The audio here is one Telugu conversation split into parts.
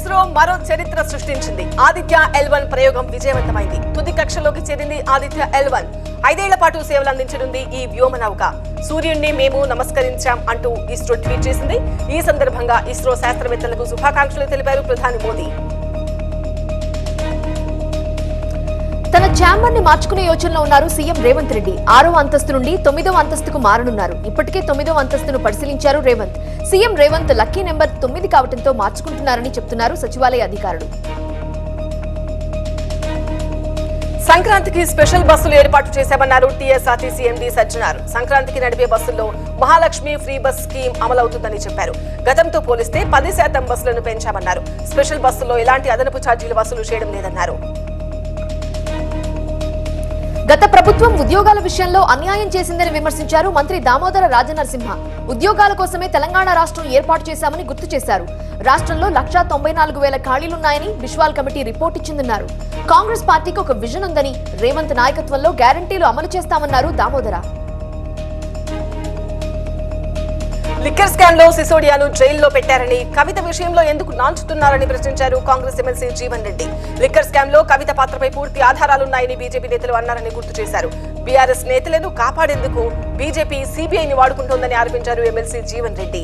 ఇస్రో మరో చరిత్ర సృష్టించింది. ఆదిత్య L1 ప్రయోగం విజయవంతమైంది. తుది కక్షలోకి చేరింది ఆదిత్య L1. 5 ఏళ్ల పాటు సేవలు అందించనుంది ఈ వ్యోమనౌక. సూర్యుడిని మేము నమస్కరించాం అంటూ ఇస్రో ట్వీట్ చేసింది. ఈ సందర్భంగా ఇస్రో శాస్త్రవేత్తలకు శుభాకాంక్షలు తెలిపారు ప్రధాని మోదీ. తన ఛాంబర్ ని మార్చుకునే యోచనలో ఉన్నారు సీఎం రేవంత్ రెడ్డి. 6వ అంతస్తు నుండి 9వ అంతస్తుకు మారనున్నారు. ఇప్పటికే 9వ అంతస్తును పరిశీలించారు Revanth. CM Revanth lucky number 9 కావడంతో మార్చుకుంటున్నారని చెప్తున్నారు సచివాలయ అధికారులు. సంక్రాంతికి స్పెషల్ బస్సులు ఏర్పాటు చేశామన్నారు టీఎస్ఆర్టీసీ ఎండీ సజ్జనార్. సంక్రాంతికి నడిపే బస్సుల్లో మహాలక్ష్మి ఫ్రీ బస్ స్కీమ్ అమలవుతుందని చెప్పారు. గతంతో పోలిస్తే 10% బస్సులను పెంచామన్నారు. స్పెషల్ బస్సుల్లో ఎలాంటి అదనపు ఛార్జీలు వసూలు చేయడం లేదన్నారు. గత ప్రభుత్వం ఉద్యోగాల విషయంలో అన్యాయం చేసిందని విమర్శించారు మంత్రి దామోదర రాజనరసింహ. ఉద్యోగాల కోసమే తెలంగాణ రాష్ట్రం ఏర్పాటు చేశామని గుర్తు చేశారు. రాష్ట్రంలో 1,94,000 ఖాళీలున్నాయని బిశ్వాల్ కమిటీ రిపోర్ట్ ఇచ్చిందన్నారు. కాంగ్రెస్ పార్టీకి ఒక విజన్ ఉందని, రేవంత్ నాయకత్వంలో గ్యారంటీలు అమలు చేస్తామన్నారు దామోదర. లిక్కర్ స్కామ్ లో సిసోడియాను జైల్లో పెట్టారని, కవిత విషయంలో ఎందుకు నాంచుతున్నారని ప్రశ్నించారు Congress MLC Jeevan Reddy. Liquor scam లో కవిత పాత్రపై పూర్తి ఆధారాలున్నాయని బీజేపీ నేతలు అన్నారని గుర్తు చేశారు. బీఆర్ఎస్ నేతలను కాపాడేందుకు బీజేపీ సీబీఐని వాడుకుంటోందని ఆరోపించారు ఎమ్మెల్సీ జీవన్ రెడ్డి.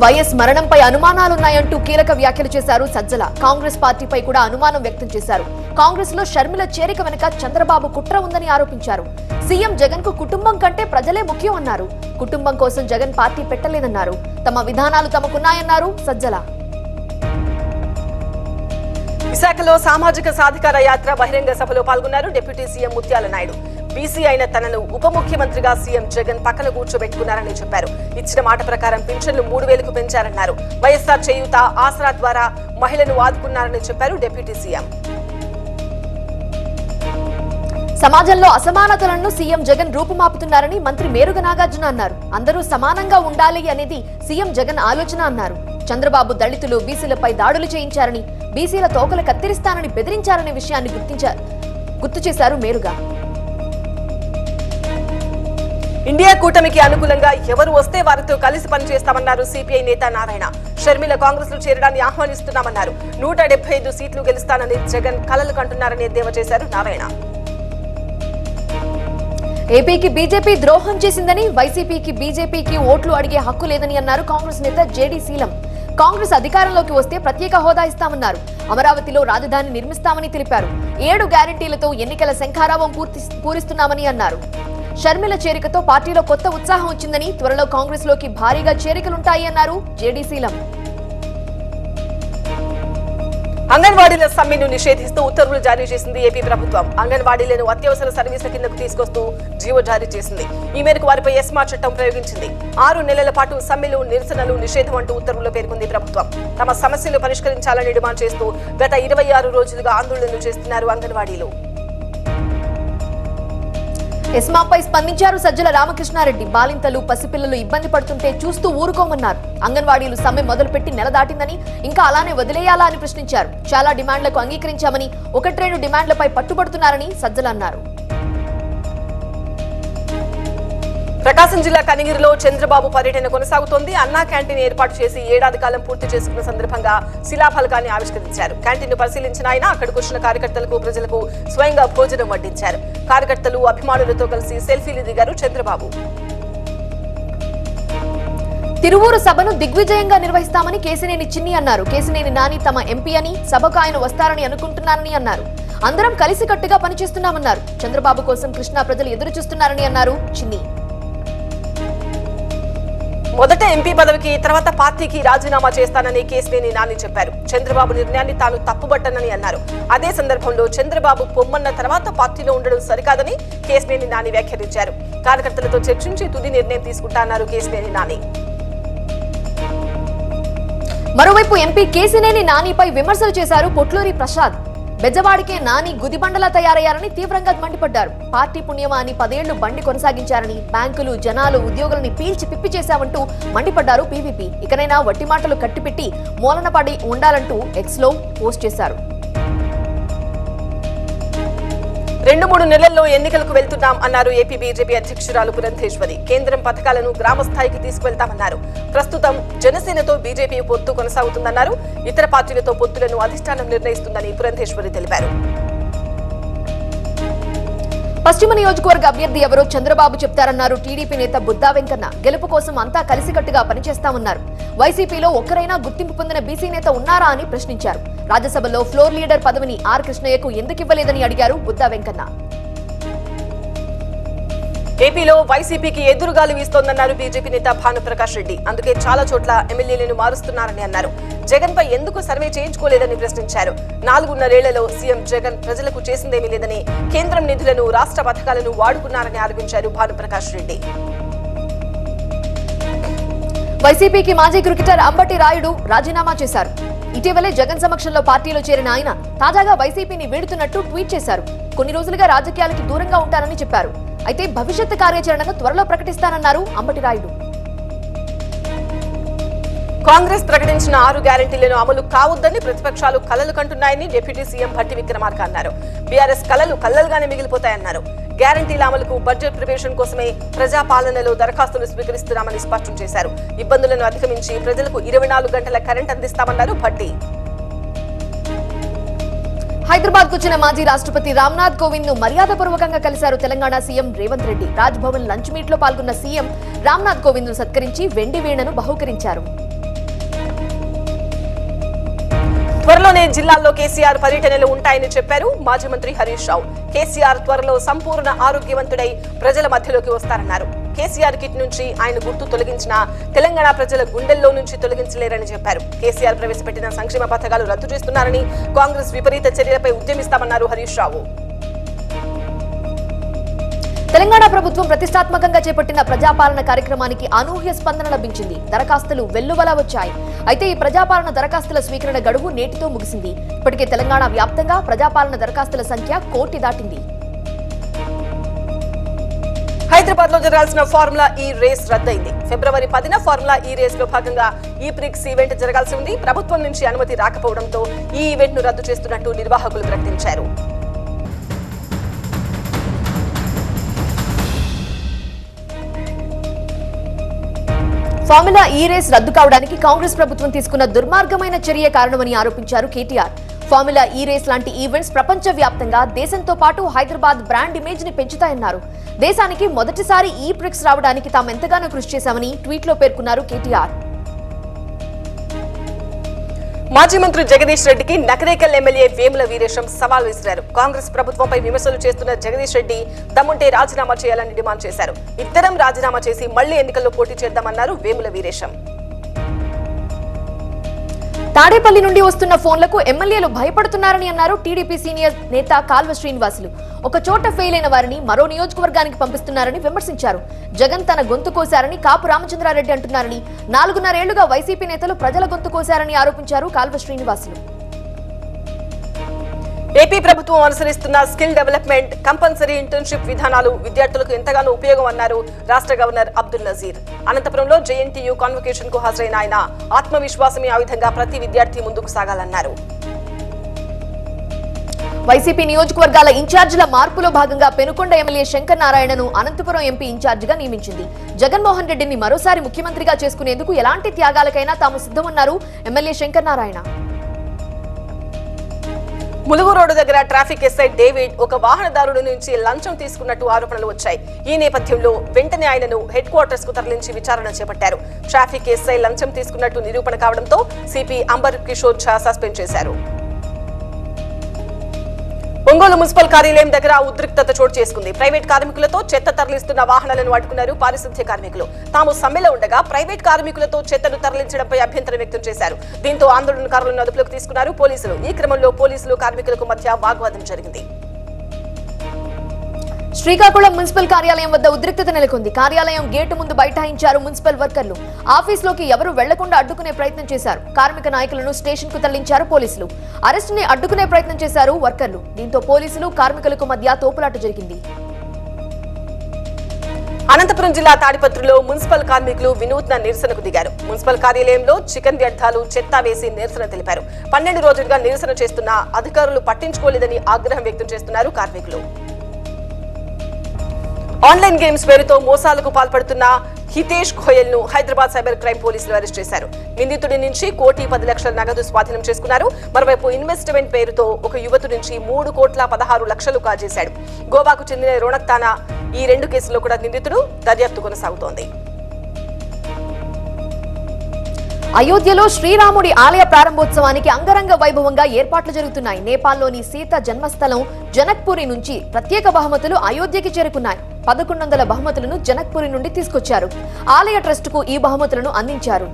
వైఎస్ మరణంపై అనుమానాలున్నాయంటూ కీలక వ్యాఖ్యలు చేశారు సజ్జల. కాంగ్రెస్ పార్టీపై కూడా అనుమానం వ్యక్తం చేశారు. కాంగ్రెస్ లో షర్మిల చేరిక వెనుక చంద్రబాబు కుట్ర ఉందని ఆరోపించారు. సీఎం జగన్ కు కుటుంబం కంటే ప్రజలే ముఖ్యం అన్నారు. కుటుంబం కోసం జగన్ పార్టీ పెట్టలేదన్నారు. తమ విధానాలు తమకున్నాయన్నారు సజ్జల. విశాఖలో సామాజిక సాధికార యాత్ర బహిరంగ సభలో పాల్గొన్నారు డిప్యూటీ సీఎం ముత్యాల నాయుడు. బీసీ అయిన తనను ఉప ముఖ్యమంత్రిగా సీఎం జగన్ పక్కన కూర్చోబెట్టుకున్నారని చెప్పారు. ఇచ్చిన మాట ప్రకారం పింఛన్లు 3,000కు పెంచారన్నారు. వైఎస్ఆర్ చేయూత, ఆసరా ద్వారా మహిళను ఆదుకున్నారని చెప్పారు డిప్యూటీ సీఎం. సమాజంలో అసమానతలను సీఎం జగన్ రూపుమాపుతున్నారని మంత్రి మేరుగ నాగార్జున అన్నారు. అందరూ సమానంగా ఉండాలి అనేది సీఎం జగన్ ఆలోచన అన్నారు. చంద్రబాబు దళితులు, బీసీలపై దాడులు చేయించారని, బీసీల తోకలు కత్తిరిస్తానని బెదిరించారనే విషయాన్ని గుర్తు చేశారు మేరుగ. ఇండియా కూటమికి అనుకూలంగా ఎవరు వస్తే వారితో కలిసి పనిచేస్తామన్నారు సిపిఐ నేత నారాయణ. షర్మిల కాంగ్రెస్ లో చేరడాన్ని ఆహ్వానిస్తున్నామన్నారు. 175 సీట్లు గెలుస్తానని జగన్ కలలు కంటున్నారని ఎద్దేవా చేశారు నారాయణ. ఏపీకి బీజేపీ ద్రోహం చేసిందని, వైసీపీకి బీజేపీకి ఓట్లు అడిగే హక్కు లేదని అన్నారు కాంగ్రెస్ నేత జేడీ శీలం. కాంగ్రెస్ అధికారంలోకి వస్తే ప్రత్యేక హోదా ఇస్తామన్నారు. అమరావతిలో రాజధాని నిర్మిస్తామని తెలిపారు. 7 గ్యారంటీలతో ఎన్నికల శంఖారావం పూరిస్తున్నామని అన్నారు. షర్మిల చేరికతో పార్టీలో కొత్త ఉత్సాహం వచ్చిందని, త్వరలో కాంగ్రెస్ లోకి భారీగా చేరికలుంటాయి అన్నారు జేడీ శీలం. అంగన్వాడీల సమ్మెను నిషేధిస్తూ ఉత్తర్వులు జారీ చేసింది ఏపీ ప్రభుత్వం. అంగన్వాడీలను అత్యవసర సర్వీసుల కిందకు తీసుకొస్తూ జీవో జారీ చేసింది. ఈ మేరకు వారిపై ఎస్మా చట్టం ప్రయోగించింది. 6 నెలల పాటు సమ్మెలు, నిరసనలు నిషేధం అంటూ ఉత్తర్వుల్లో పేర్కొంది ప్రభుత్వం. తమ సమస్యలు పరిష్కరించాలని డిమాండ్ చేస్తూ గత 26 రోజులుగా ఆందోళనలు చేస్తున్నారు అంగన్వాడీలు. ఎస్మాపై స్పందించారు సజ్జల రామకృష్ణారెడ్డి. బాలింతలు, పసిపిల్లలు ఇబ్బంది పడుతుంటే చూస్తూ ఊరుకోమన్నారు. అంగన్వాడీలు సమ్మె మొదలుపెట్టి నెల దాటిందని, ఇంకా అలానే వదిలేయాలా అని ప్రశ్నించారు. చాలా డిమాండ్లకు అంగీకరించామని, 1-2 డిమాండ్లపై పట్టుబడుతున్నారని సజ్జల అన్నారు. ప్రకాశం జిల్లా కనిగిరిలో చంద్రబాబు పర్యటన కొనసాగుతోంది. అన్నా క్యాంటీన్ ఏర్పాటు చేసి ఏడాది కాలం పూర్తి చేసుకున్న సందర్భంగా శిలాఫలకాన్ని ఆవిష్కరించారు. క్యాంటీన్ పరిశీలించిన ఆయన అక్కడికి వచ్చిన కార్యకర్తలకు, ప్రజలకు స్వయంగా భోజనం వడ్డించారు. కార్యకర్తలు, అభిమానులతో కలిసి సెల్ఫీలు దిగారు చంద్రబాబు. తిరువూరు సభను దిగ్విజయంగా నిర్వహిస్తామని కేశినేని చిన్ని అన్నారు. కేశినేని నాని తమ ఎంపీ అని, సభకు ఆయన వస్తారని అనుకుంటున్నారని అన్నారు. అందరం కలిసికట్టుగా పనిచేస్తున్నామన్నారు. చంద్రబాబు కోసం కృష్ణా ప్రజలు ఎదురు చూస్తున్నారని అన్నారు చిన్ని. మొదట ఎంపీ పదవికి, తర్వాత పార్టీకి రాజీనామా చేస్తానని కేశినేని నాని చెప్పారు. చంద్రబాబు నిర్ణయాన్ని తాను తప్పుబట్టనని అన్నారు. అదే సందర్భంలో చంద్రబాబు పొమ్మన్న తర్వాత పార్టీలో ఉండడం సరికాదని కేశినేని నాని వ్యాఖ్యానించారు. కార్యకర్తలతో చర్చించి తుది నిర్ణయం తీసుకుంటారన్నారు కేశినేని నాని. మరోవైపు ఎంపీ కేశినేని నానిపై విమర్శలు చేశారు పొట్లూరి ప్రసాద్. బెజవాడికే నాని గుదిబండలా తయారయ్యారని తీవ్రంగా మండిపడ్డారు. పార్టీ పుణ్యమా అని 10 ఏళ్లు బండి కొనసాగించారని, బ్యాంకులు, జనాలు, ఉద్యోగులని పీల్చి పిప్పి చేశామంటూ మండిపడ్డారు పీవీపీ. ఇకనైనా వట్టి మాటలు కట్టిపెట్టి మూలన పడి ఉండాలంటూ ఎక్స్ లో పోస్ట్ చేశారు. 2-3 నెలల్లో ఎన్నికలకు వెళ్తున్నాం అన్నారు ఏపీ బీజేపీ అధ్యక్షురాలు పురంధేశ్వరి. కేంద్రం పథకాలను గ్రామ స్థాయికి తీసుకువెళ్తామన్నారు. ప్రస్తుతం జనసేనతో బీజేపీ పొత్తు కొనసాగుతుందన్నారు. ఇతర పార్టీలతో పొత్తులను అధిష్టానం నిర్ణయిస్తుందని పురంధేశ్వరి తెలిపారు. పశ్చిమ నియోజకవర్గ అభ్యర్థి ఎవరో చంద్రబాబు చెప్తారన్నారు టీడీపీ నేత బుద్దా వెంకన్న. గెలుపు కోసం అంతా కలిసికట్టుగా పనిచేస్తామన్నారు. వైసీపీలో ఒక్కరైనా గుర్తింపు పొందిన బీసీ నేత ఉన్నారా అని ప్రశ్నించారు. రాజ్యసభలో ఫ్లోర్ లీడర్ పదవిని ఆర్ కృష్ణయ్యకు ఎందుకివ్వలేదని అడిగారు బుద్దా వెంకన్న. ఏపీలో వైసీపీకి ఎదురుగాలి వీస్తోందన్నారు బీజేపీ నేత భానుప్రకాష్ రెడ్డి. అందుకే చాలా చోట్ల ఎమ్మెల్యేలను మారుస్తున్నారని అన్నారు. జగన్ పై ఎందుకు సర్వే చేయించుకోలేదని ప్రశ్నించారు. 4.5 ఏళ్లలో సీఎం జగన్ ప్రజలకు చేసిందేమీ లేదని, కేంద్రం నిధులను రాష్ట్ర పథకాలను వాడుకున్నారని ఆరోపించారు భానుప్రకాష్ రెడ్డి. వైసీపీకి మాజీ క్రికెటర్ అంబటి రాయుడు రాజీనామా చేశారు. ఇటీవలే జగన్ సమక్షంలో పార్టీలో చేరిన ఆయన తాజాగా వైసీపీని వీడుతున్నట్టు ట్వీట్ చేశారు. కొన్ని రోజులుగా రాజకీయాలకి దూరంగా ఉంటానని చెప్పారు. అయితే భవిష్యత్ కార్యాచరణను త్వరలో ప్రకటిస్తానన్నారు అంబటి రాయుడు. కాంగ్రెస్ ప్రకటించిన 6 గ్యారంటీలను అమలు కావద్దని ప్రతిపక్షాలు కలలు కంటున్నాయని డిప్యూటీ సీఎం భట్టి విక్రమార్క అన్నారు. బీఆర్ఎస్ కలలు కల్లలుగానే మిగిలిపోతాయన్నారు. గ్యారంటీల అమలుకు బడ్జెట్ ప్రిపరేషన్ కోసమే ప్రజాపాలనలో దరఖాస్తులు స్వీకరిస్తున్నామని స్పష్టం చేశారు. ఇబ్బందులను అధిగమించి ప్రజలకు 24 గంటల కరెంట్ అందిస్తామన్నారు భట్టి. హైదరాబాద్ కు వచ్చిన మాజీ రాష్ట్రపతి రామ్నాథ్ కోవింద్ ను మర్యాదపూర్వకంగా కలిశారు Telangana CM Revanth Reddy. Raj Bhavan lunch meet లో పాల్గొన్న సీఎం రామ్నాథ్ కోవింద్ ను సత్కరించి వెండి వీణను బహూకరించారు. త్వరలోనే జిల్లాల్లో కేసీఆర్ పర్యటనలు ఉంటాయని చెప్పారు మాజీ మంత్రి హరీష్ రావు. కేసీఆర్ త్వరలో సంపూర్ణ ఆరోగ్యవంతుడై ప్రజల మధ్యలోకి వస్తారన్నారు. కేసీఆర్ కిట్ నుంచి ఆయన గుర్తు తొలగించిన తెలంగాణ ప్రజల గుండెల్లో నుంచి తొలగించలేరని చెప్పారు. కేసీఆర్ ప్రవేశపెట్టిన సంక్షేమ పథకాలు రద్దు చేస్తున్నారని, కాంగ్రెస్ విపరీత చర్యలపై ఉద్యమిస్తామన్నారు హరీష్ రావు. తెలంగాణ ప్రభుత్వం ప్రతిష్టాత్మకంగా చేపట్టిన ప్రజాపాలన కార్యక్రమానికి అనూహ్య స్పందన లభించింది. దరఖాస్తులు వెల్లువలా వచ్చాయి. అయితే ఈ ప్రజాపాలన దరఖాస్తుల స్వీకరణ గడువు నేటితో ముగిసింది. ఇప్పటికే తెలంగాణ వ్యాప్తంగా ప్రజాపాలన దరఖాస్తుల సంఖ్య 1 కోటి దాటింది. హైదరాబాద్ లో జరగాల్సిన ఫార్ములా ఈ రేస్ రద్దయింది. ఫిబ్రవరి 10న ఫార్ములా ఈ రేస్ లో భాగంగా ఈ ప్రిక్స్ ఈవెంట్ జరగాల్సి ఉంది. ప్రభుత్వం నుంచి అనుమతి రాకపోవడంతో ఈ ఈవెంట్ ను రద్దు చేస్తున్నట్టు నిర్వాహకులు ప్రకటించారు. ఫార్ములా ఈ రేస్ రద్దు కావడానికి కాంగ్రెస్ ప్రభుత్వం తీసుకున్న దుర్మార్గమైన చర్య కారణమని ఆరోపించారు కేటీఆర్. ఫార్ములా ఈ రేస్ లాంటి ఈవెంట్స్ ప్రపంచ వ్యాప్తంగా దేశంతో పాటు హైదరాబాద్ బ్రాండ్ ఇమేజ్ ని పెంచుతాయన్నారు. దేశానికి మొదటిసారి ఈ ప్రిక్స్ రావడానికి తాము ఎంతగానో కృషి చేశామని ట్వీట్ లో పేర్కొన్నారు కేటీఆర్. మాజీ మంత్రి జగదీష్ రెడ్డికి నకరేకల్ ఎమ్మెల్యే వేముల వీరేశం సవాల్ విసిరారు. కాంగ్రెస్ ప్రభుత్వంపై విమర్శలు చేస్తున్న జగదీష్ రెడ్డి దమ్ముంటే రాజీనామా చేయాలని డిమాండ్ చేశారు. ఇద్దరం రాజీనామా చేసి మళ్లీ ఎన్నికల్లో పోటీ చేద్దామన్నారు వేముల వీరేశం. తాడేపల్లి నుండి వస్తున్న ఫోన్లకు ఎమ్మెల్యేలు భయపడుతున్నారని అన్నారు టీడీపీ సీనియర్ నేత కాల్వ శ్రీనివాసులు. ఒక చోట ఫెయిల్ అయిన వారిని మరో నియోజకవర్గానికి పంపిస్తున్నారని విమర్శించారు. జగన్ తన గొంతు కోశారని కాపు రామచంద్రారెడ్డి అంటున్నారని, 4.5 ఏళ్లుగా వైసీపీ నేతలు ప్రజల గొంతు కోశారని ఆరోపించారు కాల్వ శ్రీనివాసులు. ఏపీ ప్రభుత్వం అనుసరిస్తున్న స్కిల్ డెవలప్మెంట్, కంపల్సరీ ఇంటర్న్షిప్ విధానాలు విద్యార్థులకు ఎంతగానో ఉపయోగం అన్నారు రాష్ట్ర గవర్నర్ అబ్దుల్ నజీర్. అనంతపురంలో జేఎన్టీయూ కాన్వకేషన్ కు హాజరైన ఆయన ఆత్మవిశ్వాసమే ఆయుధంగా ప్రతి విద్యార్థి ముందుకు సాగాలన్నారు. వైసీపీ నియోజకవర్గాల ఇన్ఛార్జీల మార్పులో భాగంగా పెనుకొండ ఎమ్మెల్యే శంకర్ నారాయణను అనంతపురం ఎంపీ ఇన్ఛార్జిగా నియమించింది. జగన్మోహన్ రెడ్డిని మరోసారి ముఖ్యమంత్రిగా చేసుకునేందుకు ఎలాంటి త్యాగాలకైనా తాము సిద్ధమన్నారు ఎమ్మెల్యే శంకర్ నారాయణ. ములుగు రోడ్డు దగ్గర ట్రాఫిక్ ఎస్ఐ డేవిడ్ ఒక వాహనదారుడి నుంచి లంచం తీసుకున్నట్టు ఆరోపణలు వచ్చాయి. ఈ నేపథ్యంలో వెంటనే ఆయనను హెడ్ క్వార్టర్స్ కు తరలించి విచారణ చేపట్టారు. ట్రాఫిక్ ఎస్ఐ లంచం తీసుకున్నట్టు నిరూపణ కావడంతో సిపి అంబర్ కిషోర్ ఝా సస్పెండ్ చేశారు. ఒంగోలు మున్సిపల్ కార్యాలయం దగ్గర ఉద్రిక్తత చోటు చేసుకుంది. ప్రైవేట్ కార్మికులతో చెత్త తరలిస్తున్న వాహనాలను అడ్డుకున్నారు పారిశుద్ధ్య కార్మికులు. తాము సమ్మెలో ఉండగా ప్రైవేట్ కార్మికులతో చెత్తను తరలించడంపై అభ్యంతరం వ్యక్తం చేశారు. దీంతో ఆందోళనకారులను అదుపులోకి తీసుకున్నారు పోలీసులు. ఈ క్రమంలో పోలీసులు కార్మికులకు మధ్య వాగ్వాదం జరిగింది. శ్రీకాకుళం మున్సిపల్ కార్యాలయం వద్ద ఉద్రిక్తత నెలకొంది. కార్యాలయం గేటు ముందు బైఠాయించారు మున్సిపల్ వర్కర్లు. ఆఫీసులోకి ఎవరూ వెళ్లకుండా అడ్డుకునే ప్రయత్నం చేశారు. కార్మిక నాయకులను స్టేషన్ కు తరలించారు పోలీసులు. అరెస్ట్ ని అడ్డుకునే ప్రయత్నం చేశారు వర్కర్లు. దీంతో పోలీసులు కార్మికులకు మధ్య తోపులాట జరిగింది. అనంతపురం జిల్లా తాడిపత్రిలో మున్సిపల్ కార్మికులు వినూత్న నిరసనకు దిగారు. మున్సిపల్ కార్యాలయంలో చికెన్ వ్యర్థాలు, చెత్త వేసి నిరసన తెలిపారు. 12 రోజులుగా నిరసన చేస్తున్న అధికారులు పట్టించుకోలేదని ఆగ్రహం వ్యక్తం చేస్తున్నారు కార్మికులు. ఆన్లైన్ గేమ్స్ పేరుతో మోసాలకు పాల్పడుతున్న హితేష్ గోయల్ ను హైదరాబాద్ సైబర్ క్రైమ్ పోలీసులు అరెస్ట్ చేశారు. నిందితుడి నుంచి 1,10,00,000 నగదు స్వాధీనం చేసుకున్నారు. మరోవైపు ఇన్వెస్ట్మెంట్ పేరుతో ఒక యువతు నుంచి 3,16,00,000 కాజేశాడు. గోవాకు చెందిన రోనక్ తానా ఈ 2 కేసుల్లో కూడా నిందితుడు. దర్యాప్తు కొనసాగుతోంది. అయోధ్యలో శ్రీరాముడి ఆలయ ప్రారంభోత్సవానికి అంగరంగ వైభవంగా ఏర్పాట్లు జరుగుతున్నాయి. నేపాల్లోని సీత జన్మస్థలం జనక్పురి నుంచి ప్రత్యేక బహుమతులు అయోధ్యకి చేరుకున్నాయి. 1,100 బహుమతులను జనక్పురి నుండి తీసుకొచ్చారు. ఆలయ ట్రస్టుకు ఈ బహుమతులను అందించారు.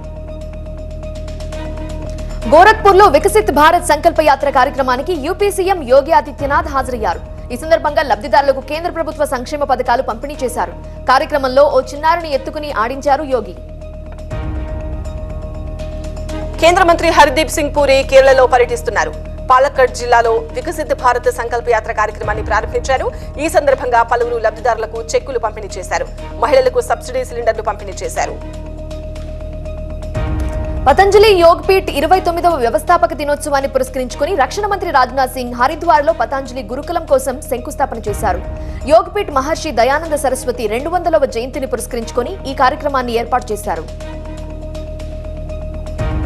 గోరఖ్పూర్లో వికసిత్ భారత్ సంకల్ప యాత్ర కార్యక్రమానికి యూపీ సీఎం యోగి ఆదిత్యనాథ్ హాజరయ్యారు. ఈ సందర్భంగా లబ్ధిదారులకు కేంద్ర ప్రభుత్వ సంక్షేమ పథకాలు పంపిణీ చేశారు. కార్యక్రమంలో ఓ చిన్నారిని ఎత్తుకుని ఆడించారు యోగి. కేంద్ర మంత్రి హర్దీప్ సింగ్ పూరి కేరళలో పర్యటిస్తున్నారు. పాలక్కడ్ జిల్లాలో వికసిత్ భారత్ సంకల్ప యాత్ర కార్యక్రమాన్ని ప్రారంభించారు. ఈ సందర్భంగా పలువురు లబ్ధిదారులకు చెక్కులు పంపిణీ చేశారు. మహిళలకు సబ్సిడీ సిలిండర్లు పంపిణీ చేశారు. పతంజలి యోగ్ పీఠ్ 29వ వ్యవస్థాపక దినోత్సవాన్ని పురస్కరించుకుని రక్షణ మంత్రి రాజ్నాథ్ సింగ్ హరిద్వార్ లో పతంజలి గురుకులం కోసం శంకుస్థాపన చేశారు. యోగ్ పీఠ్ మహర్షి దయానంద సరస్వతి 200వ జయంతిని పురస్కరించుకుని ఈ కార్యక్రమాన్ని ఏర్పాటు చేశారు.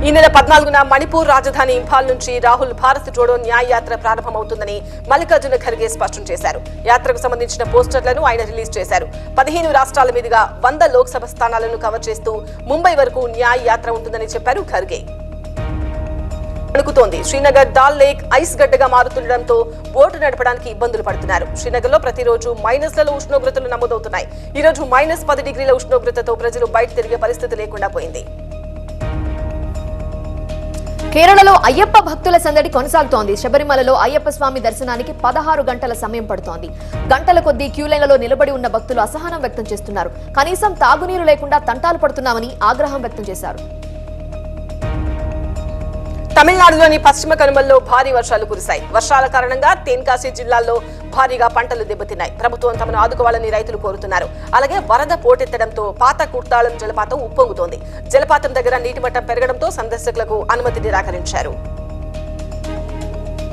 ఈ నెల 14న మణిపూర్ రాజధాని ఇంఫాల్ నుంచి రాహుల్ భారత్ జోడో న్యాయ యాత్ర ప్రారంభమవుతుందని మల్లికార్జున ఖర్గే స్పష్టం చేశారు. యాత్రకు సంబంధించిన పోస్టర్లను ఆయన రిలీజ్ చేశారు. 15 రాష్ట్రాల మీదుగా 100 లోక్సభ స్థానాలను కవర్ చేస్తూ ముంబై వరకు న్యాయ యాత్ర ఉంటుందని చెప్పారు ఖర్గే. వణుకుతోంది. శ్రీనగర్ దాల్ లేక్ ఐస్ గడ్డగా మారుతుండటంతో బోటు నడపడానికి ఇబ్బందులు పడుతున్నారు. శ్రీనగర్ లో ప్రతిరోజు మైనస్లలో ఉష్ణోగ్రతలు నమోదవుతున్నాయి. ఈ రోజు -10 డిగ్రీల ఉష్ణోగ్రతతో ప్రజలు బయట తిరిగే పరిస్థితి లేకుండా పోయింది. కేరళలో అయ్యప్ప భక్తుల సందడి కొనసాగుతోంది. శబరిమలలో అయ్యప్ప స్వామి దర్శనానికి 16 గంటల సమయం పడుతోంది. గంటల కొద్దీ క్యూలైన్లలో నిలబడి ఉన్న భక్తులు అసహనం వ్యక్తం చేస్తున్నారు. కనీసం తాగునీరు లేకుండా తంటాలు పడుతున్నామని ఆగ్రహం వ్యక్తం చేశారు. తమిళనాడులోని పశ్చిమ కనుమల్లో భారీ వర్షాలు కురిశాయి. వర్షాల కారణంగా తెన్కాసి జిల్లాల్లో భారీగా పంటలు దెబ్బతిన్నాయి. ప్రభుత్వం తమను ఆదుకోవాలని రైతులు కోరుతున్నారు. అలాగే వరద పోటెత్తడంతో పాత కుర్తాళం జలపాతం ఉప్పొంగుతోంది. జలపాతం దగ్గర నీటి మట్టం పెరగడంతో సందర్శకులకు అనుమతి నిరాకరించారు.